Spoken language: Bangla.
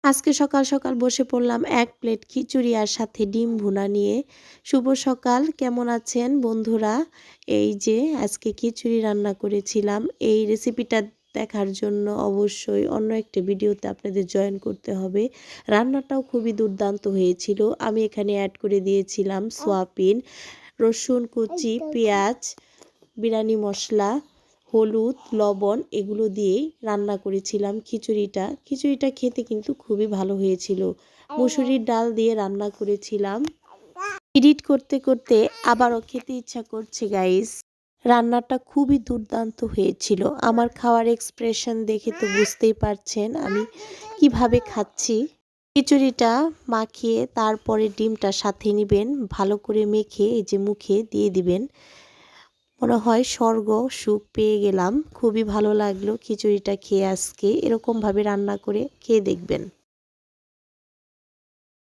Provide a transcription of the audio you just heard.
আজকে সকাল সকাল বসে পড়লাম এক প্লেট খিচুড়ি আর সাথে ডিম ভুনা নিয়ে। শুভ সকাল, কেমন আছেন বন্ধুরা? এই যে আজকে খিচুড়ি রান্না করেছিলাম। এই রেসিপিটা দেখার জন্য অবশ্যই অন্য একটা ভিডিওতে আপনাদের জয়েন করতে হবে। রান্নাটাও খুবই দুর্দান্ত হয়েছিল। আমি এখানে অ্যাড করে দিয়েছিলাম সোয়াবিন, রসুন কুচি, পেঁয়াজ, বিরিয়ানি মশলা, হলুদ, লবণ এগুলো দিয়েই রান্না করেছিলাম খিচুড়িটা। খিচুড়িটা খেতে কিন্তু খুবই ভালো হয়েছিল। মুসুরির ডাল দিয়ে রান্না করেছিলাম। এডিট করতে করতে আবারও খেতে ইচ্ছা করছে গাইস। রান্নাটা খুবই দুর্দান্ত হয়েছিল। আমার খাওয়ার এক্সপ্রেশন দেখে তো বুঝতেই পারছেন আমি কিভাবে খাচ্ছি। খিচুড়িটা মাখিয়ে তারপরে ডিমটা সাথে নিবেন, ভালো করে মেখে এই যে মুখে দিয়ে দিবেন। মনে হয় স্বর্গ সুখ পেয়ে গেলাম। খুবই ভালো লাগলো খিচুড়িটা খেয়ে আজকে। এরকমভাবে রান্না করে খেয়ে দেখবেন।